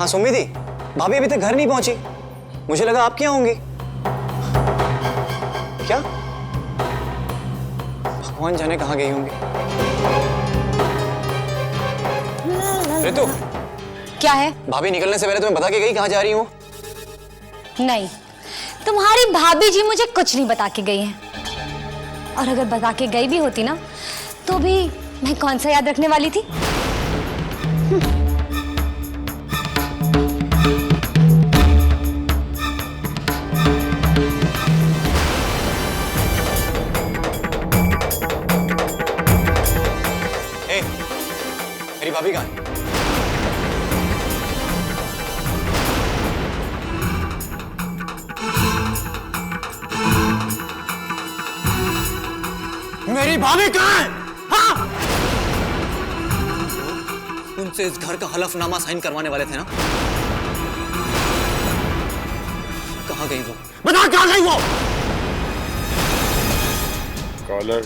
सुमिति, भाभी अभी तक घर नहीं पहुंची। मुझे लगा आप क्या होंगी। क्या? भगवान जाने कहाँ गई होंगी। ऋतु, क्या है? भाभी निकलने से पहले तुम्हें बता के गई कहाँ जा रही हूँ? नहीं, तुम्हारी भाभी जी मुझे कुछ नहीं बता के गई हैं। और अगर बता के गई भी होती ना, तो भी मैं कौन सा याद रखने वाली थी। मेरी भाभी कहाँ है? मेरी भाभी कहाँ है? हाँ? उनसे इस घर का हलफनामा साइन करवाने वाले थे ना? कहाँ गई वो? बता कहाँ गई वो? कॉलर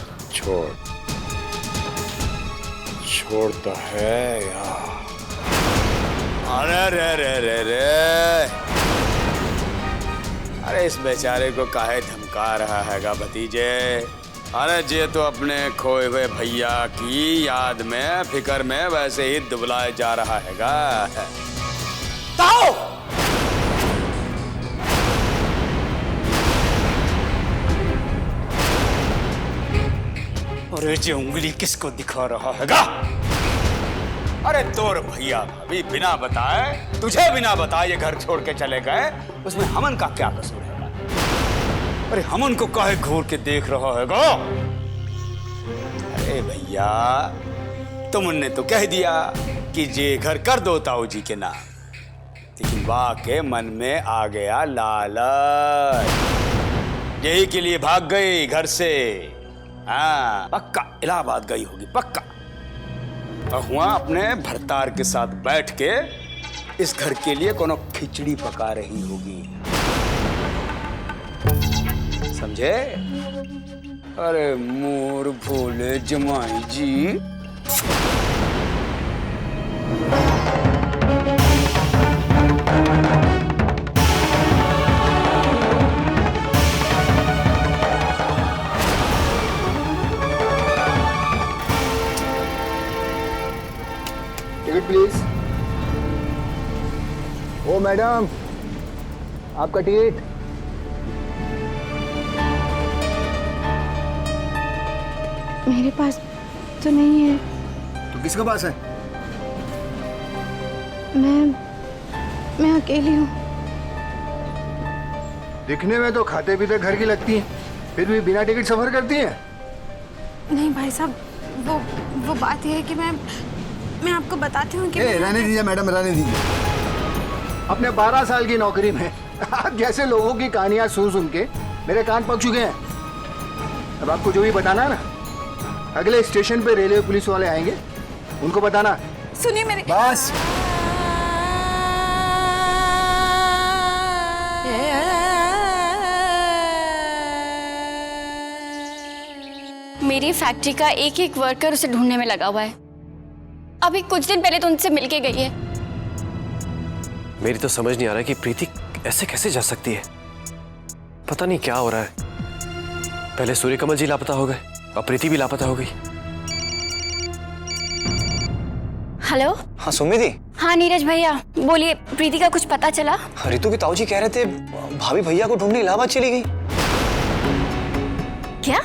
छोड़ता है यार। अरे रे रे रे रे, अरे इस बेचारे को काहे धमका रहा हैगा भतीजे? अरे जे तो अपने खोए हुए भैया की याद में फिक्र में वैसे ही दुबलाए जा रहा हैगा। ताओ! अरे जे उंगली किसको दिखा रहा हैगा? अरे तोर भैया भाभी बिना बताए, तुझे बिना बताए ये घर छोड़ के चले गए, उसमें हमन का क्या कसूर है? अरे हमन को काहे घूर के देख रहा हैगा? अरे भैया, तुमने तो कह दिया कि ये घर कर दो ताऊ जी के नाम, लेकिन वाके मन में आ गया लालच, यही के लिए भाग गई घर से। हाँ, पक्का इलाहाबाद गई होगी, पक्का। वहाँ अपने भरतार के साथ बैठ के इस घर के लिए कोनो खिचड़ी पका रही होगी, समझे? अरे मोर भोले जमाई जी, टिकट प्लीज। ओ मैडम, आपका टिकट। मेरे पास तो नहीं है। तो किसके पास है? मैं अकेली हूँ। दिखने में तो खाते पीते घर की लगती हैं, फिर भी बिना टिकट सफर करती हैं। नहीं भाई साहब, वो बात यह है कि मैं आपको बताती हूँ कि रहने दीजिए मैडम, रहने दीजिए। अपने 12 साल की नौकरी में आप जैसे लोगों की कहानियां सुन के मेरे कान पक चुके हैं। अब आपको जो भी बताना है ना, अगले स्टेशन पे रेलवे पुलिस वाले आएंगे, उनको बताना। सुनिए मेरे। बस। मेरी फैक्ट्री का एक एक वर्कर उसे ढूंढने में लगा हुआ है। अभी कुछ दिन पहले तो उनसे मिलके गई है। मेरी तो समझ नहीं आ रहा कि प्रीति ऐसे कैसे जा सकती है। पता नहीं क्या हो रहा है। पहले सूर्यकमल जी लापता हो गए, अब प्रीति भी लापता हो गई। हेलो। हाँ सुमिति। हाँ नीरज भैया बोलिए, प्रीति का कुछ पता चला? ऋतु के ताऊ जी कह रहे थे भाभी भैया को ढूंढने इलाहाबाद चली गई। क्या?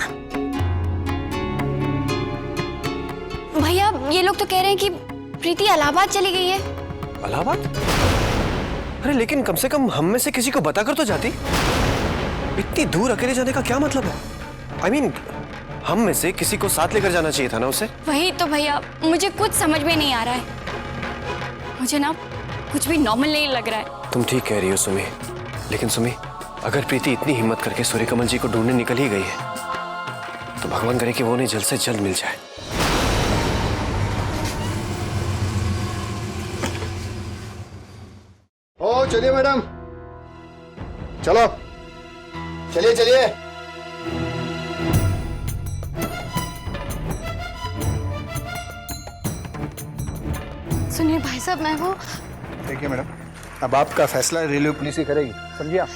भैया ये लोग तो कह रहे हैं कि प्रीति इलाहाबाद चली गई है। इलाहाबाद? अरे लेकिन कम से कम हम में से किसी को बताकर तो जाती। इतनी दूर अकेले जाने का क्या मतलब है? I mean, हम में से किसी को साथ लेकर जाना चाहिए था ना उसे। वही तो भैया, मुझे कुछ समझ में नहीं आ रहा है। मुझे ना कुछ भी नॉर्मल नहीं लग रहा है। तुम ठीक कह रही हो सुमी, लेकिन सुमी, अगर प्रीति इतनी हिम्मत करके सूर्यकमल जी को ढूंढने निकल ही गई है, तो भगवान करे कि वो उन्हें जल्द से जल्द मिल जाए। ओ चलिए मैडम, चलो चलिए चलिए। सुनिए भाई साहब, मैं वो देखिए मैडम, अब आपका फैसला रेलवे पुलिस ही करेगी, समझिए आप?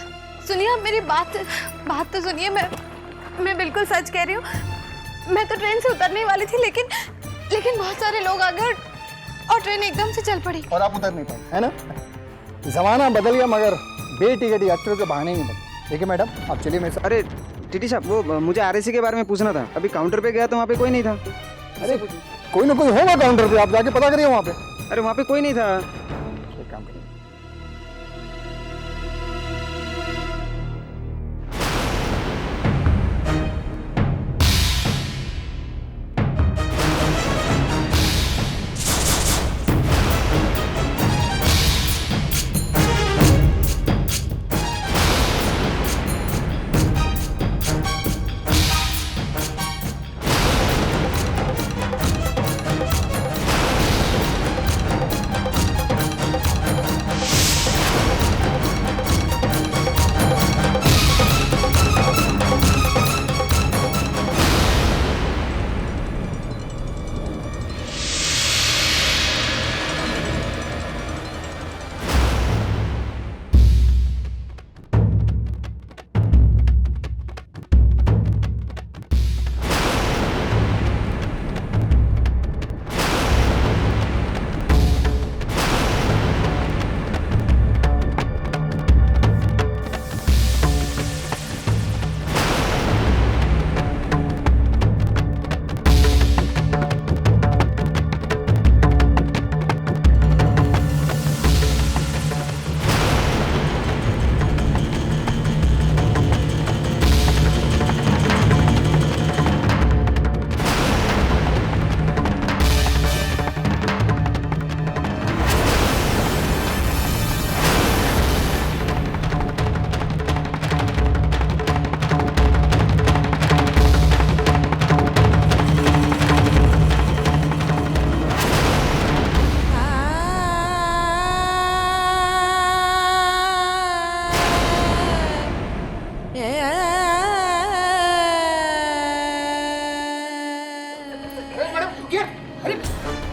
सुनिए आप मेरी बात तो सुनिए। मैं बिल्कुल सच कह रही हूँ। मैं तो ट्रेन से उतरने ही वाली थी, लेकिन बहुत सारे लोग आ गए और ट्रेन एकदम से चल पड़ी। और आप उतर नहीं पाए, है ना? जमाना बदल गया मगर बेटिकट यात्रियों के बहाने नहीं बदले। देखिए मैडम, आप चलिए मेरे साथ। अरे टीटी साहब, वो मुझे आरएसी के बारे में पूछना था। अभी काउंटर पे गया तो वहाँ पे कोई नहीं था। अरे कोई ना कोई होगा काउंटर पे, आप जाके पता करिए वहाँ पे। अरे वहाँ पे कोई नहीं था। एक काम करिए,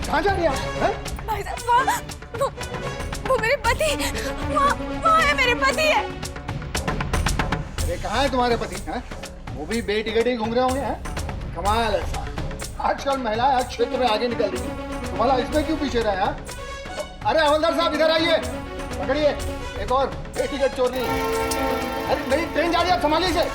कहाँ जा रही हैं आप? हैं? भाई साहब, वो मेरे पति, वहाँ है, मेरे पति है। अरे कहाँ है तुम्हारे पति? हैं? वो भी बेटिकट ही घूम रहे होंगे। हैं? कमाल है साहब। आजकल महिलाएं हर क्षेत्र में आगे निकल रही हैं। तुम्हारा इसमें क्यों पीछे रहे हैं? अरे हवलदार साहब इधर आइए, पकड़िए एक और बेटिकट चोर रही। अरे मेरी ट्रेन जा रही है, संभालिए इसे।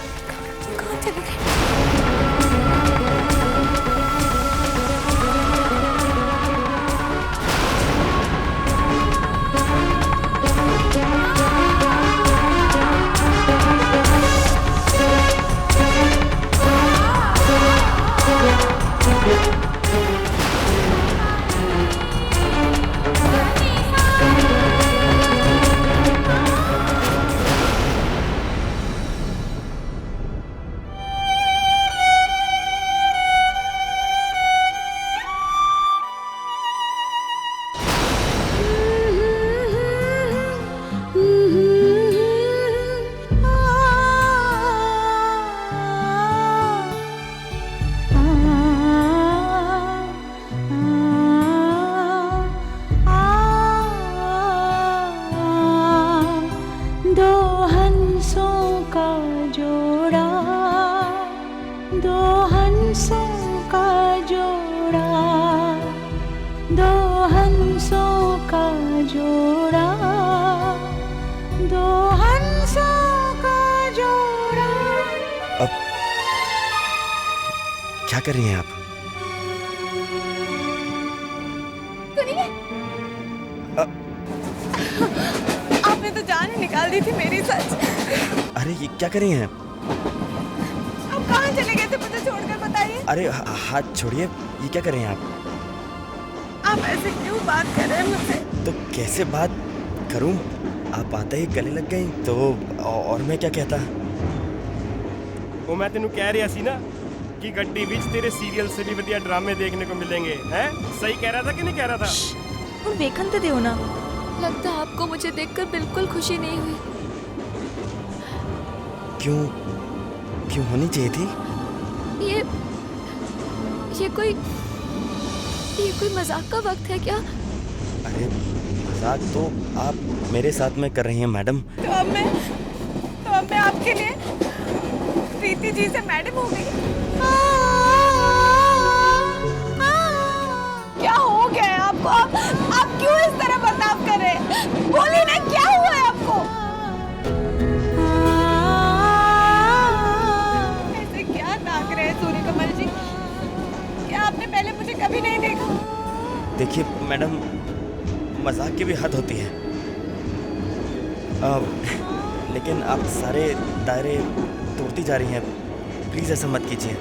कहाँ चले गए? क्या कर रही हैं आप? सुनिए, आपने तो जान ही निकाल दी थी मेरी। सच। अरे ये क्या कर रही हैं? आप कहाँ चले गए थे मुझे छोड़कर, बताइए। अरे हाथ छोड़िए, ये क्या कर रही हैं आप? आप ऐसे क्यों बात कर रहे हैं मुझसे? तो कैसे बात करूं? आप आते ही गले लग गई तो और मैं क्या कहता? वो मैं तेनू कह रहा सी ना कि गड्डी विच तेरे सीरियल से भी बढ़िया ड्रामे देखने को मिलेंगे। हैं? सही कह रहा था कि नहीं कह रहा था? तुम देखन तो दो ना। लगता है आपको मुझे देखकर बिल्कुल खुशी नहीं हुई। क्यों होनी चाहिए थी? ये कोई मजाक का वक्त है क्या? अरे मजाक तो आप मेरे साथ में कर रही हैं मैडम। तो अब मैं आपके लिए प्रीति जी से मैडम हो गई। क्या हो गया है आपको? आप क्यों इस तरह बर्ताव कर रहे हैं? बोलिए ना, क्या हुआ है आपको? ऐसे क्या ताक रहे हैं सूर्यकमल जी? क्या आपने पहले मुझे कभी नहीं देखा? देखिए मैडम, मजाक की भी हद होती है। लेकिन आप सारे दायरे तोड़ती जा रही हैं, प्लीज ऐसा मत कीजिए।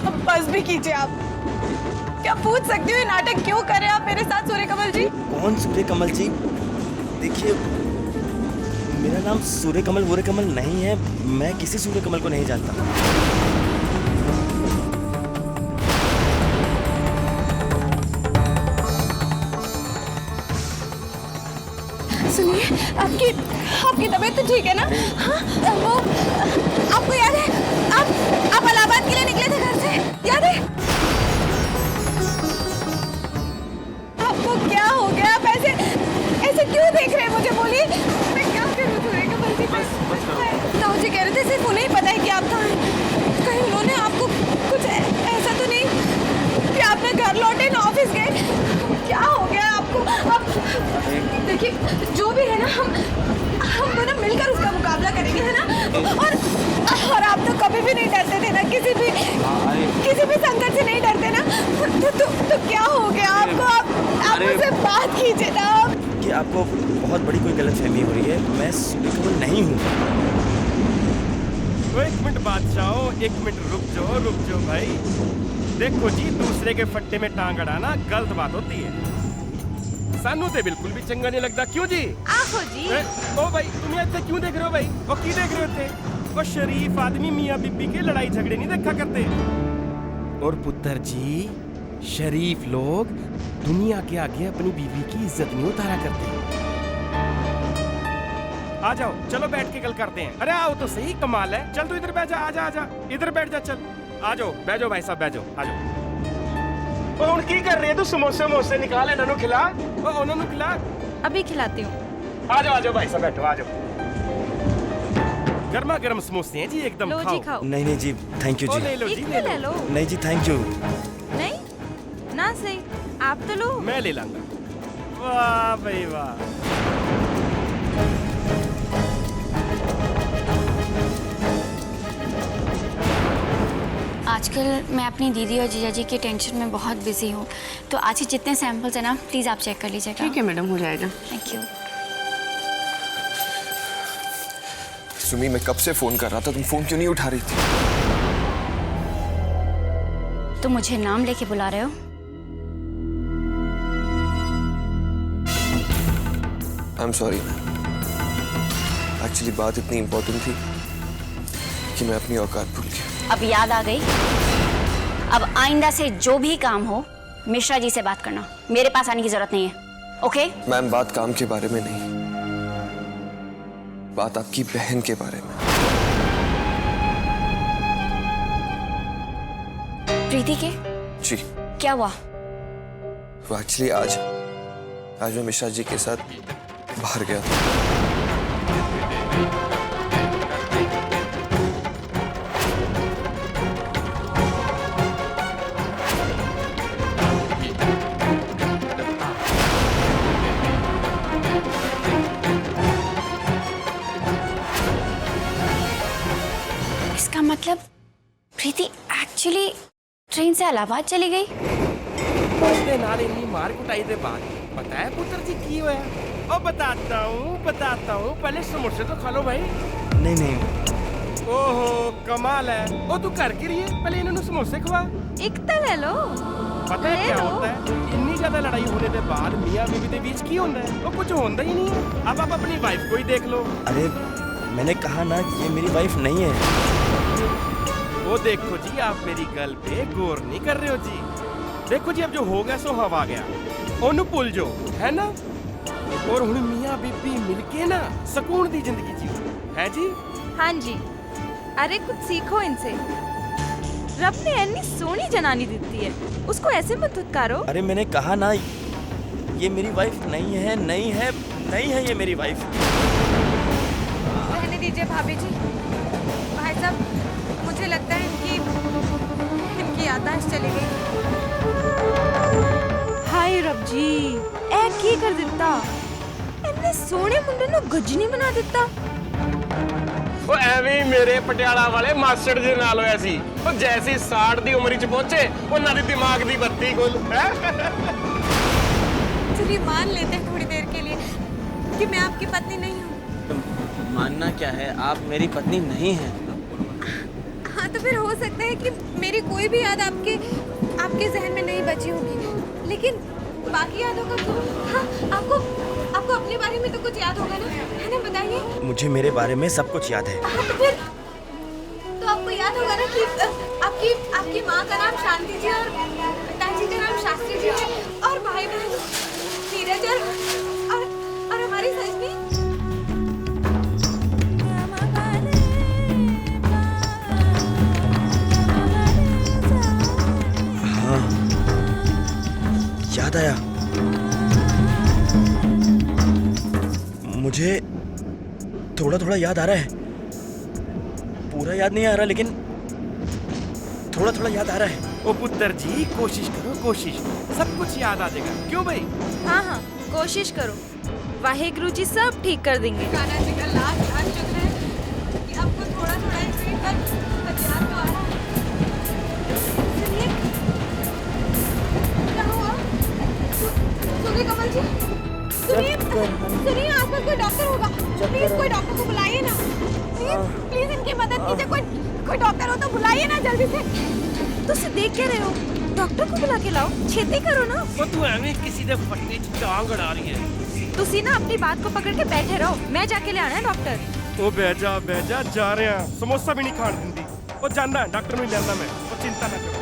अब बस भी कीजिए आप। क्या पूछ सकती हूँ ये नाटक क्यों कर रहे हैं आप मेरे साथ सूर्यकमल जी? कौन सूर्यकमल जी? देखिए मेरा नाम सूर्यकमल वूर्यकमल नहीं है, मैं किसी सूर्यकमल को नहीं जानता। सुनिए, आपकी तबीयत तो ठीक है ना? हाँ, वो आपको याद है आप इलाहाबाद के लिए निकले थे घर से, याद है? आपको क्या हो गया? आप ऐसे क्यों देख रहे हैं मुझे? बोलिए, मैं क्या करूं? सूर्यकमल जी, ताऊ जी कह रहे थे सिर्फ उन्हें ही पता है कि आप कहाँ हैं। कहीं उन्होंने आपको कुछ ऐसा तो नहीं कि आपने घर लौटे ना ऑफिस गए? क्या हो गया आपको? आप देखिए, जो भी है ना, हम दोनों मिलकर उसका मुकाबला करेंगे, है ना? और आप तो कभी भी नहीं डरते थे ना, किसी भी संकट से नहीं डरते ना। तो क्या हो गया आपको? आप मुझसे बात कीजिए ना। कि आपको बहुत बड़ी कोई गलतफहमी हो रही है, मैं सूर्यकमल नहीं हूँ। तो एक मिनट बादशाह, एक मिनट रुक जाओ भाई। देखो जी, दूसरे के फट्टे में टांग अड़ाना गलत बात होती है। सानू ते बिल्कुल भी चंगा नहीं लगता। क्यों जी? आहो जी। ओ भाई, तुम ऐसे क्यों देख रहे हो भाई? वो की देख रहे थे? वो शरीफ आदमी मियाँ बीबी के लड़ाई झगड़े नहीं देखा करते। और पुत्र जी, शरीफ लोग दुनिया के आगे अपनी बीवी की इज्जत नहीं उतारा करते। आ जाओ, चलो बैठ के गल करते हैं। अरे आओ तो सही, कमाल है। चल तू इधर बैठ जा, आजा इधर बैठ जा। चल आ जाओ, बैठ जाओ भाई साहब, बैठ जाओ, आ जाओ। ओ हुन की कर रही है तू? समोसे निकाल, इन्होंने खिला। ओ उन्होंने खिला। अभी खिलाती हूँ। आ जाओ भाई साहब, बैठो, आ जाओ। गर्मा गर्म समोसे हैं जी, एकदम लो जी, खाओ। नहीं जी, थैंक यू जी। ले लो जी, ले लो। नहीं जी, थैंक यू। नहीं ना, सही आप तो लो। मैं ले लाऊंगा। वाह भाई वाह। आजकल मैं अपनी दीदी और जीजा जी की टेंशन में बहुत बिजी हूँ, तो आज ही जितने सैंपल्स हैं ना, प्लीज़ आप चेक कर लीजिएगा। ठीक है मैडम, हो जाएगा। Thank you. सुमी, मैं कब से फोन कर रहा था, तुम फोन क्यों नहीं उठा रही थी? तुम मुझे नाम लेके बुला रहे हो? I am sorry ma'am, actually बात इतनी इंपॉर्टेंट थी कि मैं अपनी औकात भूल गया। अब याद आ गई? अब आइंदा से जो भी काम हो मिश्रा जी से बात करना, मेरे पास आने की जरूरत नहीं है। ओके? मैम, बात काम के बारे में नहीं, बात आपकी बहन के बारे में। प्रीति के? जी। क्या हुआ? वो एक्चुअली आज मैं मिश्रा जी के साथ बाहर गया था। इसका मतलब प्रीति एक्चुअली ट्रेन से इलाहाबाद चली गई? उसने नाल इन्नी मार कुटाई दे बाद पता है पुत्र जी की होया? ओ बताता हूँ, पहले समोसे तो खा लो भाई। नहीं। ओहो कमाल है। ओ तू कर की रही है? पहले इन्होंने समोसे खवा। एक तो ले लो। पता है क्या होता है? इतनी ज्यादा लड़ाई होने के बाद मियाँ बीवी के बीच की होता है? वो कुछ होता ही नहीं है। अब आप अपनी वाइफ को ही देख लो। अरे मैंने कहा ना, ये मेरी वाइफ नहीं है। वो देखो जी, आप मेरी गल पे गौर नहीं कर रहे हो जी। देखो जी, अब जो हो गया सो हवा गया, ओनू भूल जो, है ना? और हुण मियाँ बीबी मिलके ना सुकून दी जिंदगी जी, है जी? हाँ जी। अरे कुछ सीखो इनसे। रब ने इतनी सोनी जनानी दी है, उसको ऐसे मत धुतकारो। अरे मैंने कहा ना, ये मेरी वाइफ नहीं है, नहीं है, नहीं है ये मेरी वाइफ। रहने दीजिए भाभी जी। भाई साहब, मुझे लगता है इनकी याददाश्त चली गई। हाय रब जी, ऐ की कर दिता, इतने सोने मुंडे नु गजनी बना दिता। ਉਹ ਐਵੇਂ ਹੀ ਮੇਰੇ ਪਟਿਆਲਾ ਵਾਲੇ ਮਾਸੜ ਦੇ ਨਾਲ ਹੋਇਆ ਸੀ। ਉਹ ਜੈਸੀ 60 ਦੀ ਉਮਰ 'ਚ ਪਹੁੰਚੇ, ਉਹਨਾਂ ਦੀ ਦਿਮਾਗ ਦੀ ਬੱਤੀ ਗੁੱਲ ਹੈ। चलिए मान लेते हैं थोड़ी देर के लिए कि मैं आपकी पत्नी नहीं हूँ। मानना क्या है, आप मेरी पत्नी नहीं हैं। हाँ तो फिर हो सकता है कि मेरी कोई भी याद आपके जहन में नहीं बची होगी, लेकिन बाकी यादों का तो हाँ, आपको अपने बारे में तो कुछ याद होगा ना, है ना? बताइए। मुझे मेरे बारे में सब कुछ याद है। हाँ तो फिर तो आपको याद होगा ना कि आपकी माँ का नाम शांति जी और पिताजी का नाम शास्त्री जी है, और भाई बहन नीरज और हमारी सजनी। हाँ, याद आया। मुझे थोड़ा थोड़ा याद आ रहा है, पूरा याद नहीं आ रहा, लेकिन थोड़ा थोड़ा याद आ रहा है। ओ पुत्र जी, कोशिश करो, कोशिश, सब कुछ याद आ जाएगा। क्यों भाई? हाँ हाँ, कोशिश करो, वाहेगुरु जी सब ठीक कर देंगे। गाना जी का लास्ट शुक्र है कि आपको थोड़ा थोड़ा इसी पर याद तो आ रहा है। सुनिए, क्या हुआ? सुनिए कमल जी, सुनिए आसपास कोई डॉक्टर होगा, प्लीज कोई डॉक्टर को बुलाइए ना, प्लीज इनकी मदद कीजिए, कोई डॉक्टर हो तो बुलाइए ना जल्दी से। तुम देख क्या रहे हो? डॉक्टर को बुला के लाओ, छेती करो ना। ਉਹ ਤੂੰ ਐਵੇਂ ਕਿਸੇ ਦੇ ਫੱਟੇ 'ਚ ਟਾਂਗ ਅੜਾ ਰਹੀ ਹੈ। तुसी ना अपनी बात को पकड़ के बैठे रहो, मैं जाके ले आना है डॉक्टर। ਉਹ ਬਹਿ ਜਾ ਜਾ ਰਿਹਾ, ਸਮੋਸਾ ਵੀ ਨਹੀਂ ਖਾਣ ਦਿੰਦੀ। ਉਹ ਜਾਂਦਾ ਡਾਕਟਰ ਨੂੰ ਲੈਂਦਾ मैं, ਉਹ चिंता ना करो।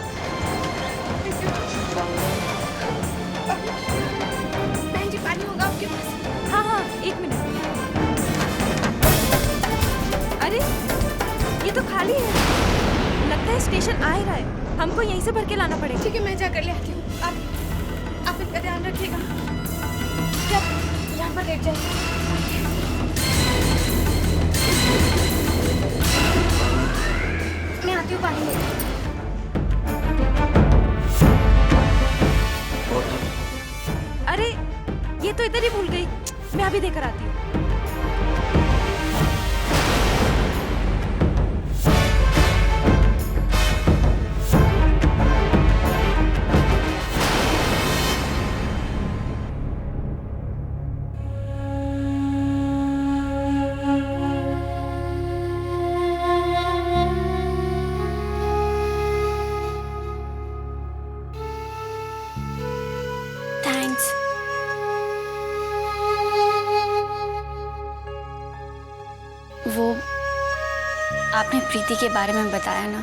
बहन जी पानी होगा आपके पास? हाँ हाँ, एक मिनट। अरे ये तो खाली है, लगता है स्टेशन आ ही रहा है, हमको यहीं से भर के लाना पड़ेगा। ठीक है, मैं जाकर ले आती हूँ, आप इनका ध्यान रखिएगा। क्या यहाँ पर लेट जाइए। मैं आती हूँ पानी लेकर। अरे ये तो इधर ही भूल गई, मैं अभी देकर आती हूँ। थैंक्स। वो आपने प्रीति के बारे में बताया ना,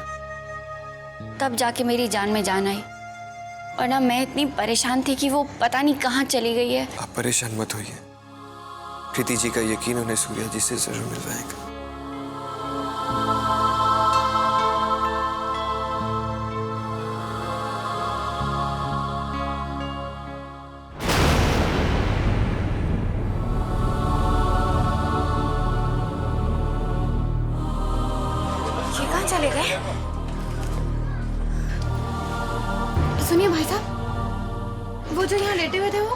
तब जाके मेरी जान में जान आई, वरना मैं इतनी परेशान थी कि वो पता नहीं कहाँ चली गई है। आप परेशान मत होइए, प्रीति जी का यकीन उन्हें सूर्या जी से जरूर मिलवाएगा। ये कहाँ चले गए? सुनिए भाई साहब, वो जो यहाँ लेटे हुए थे वो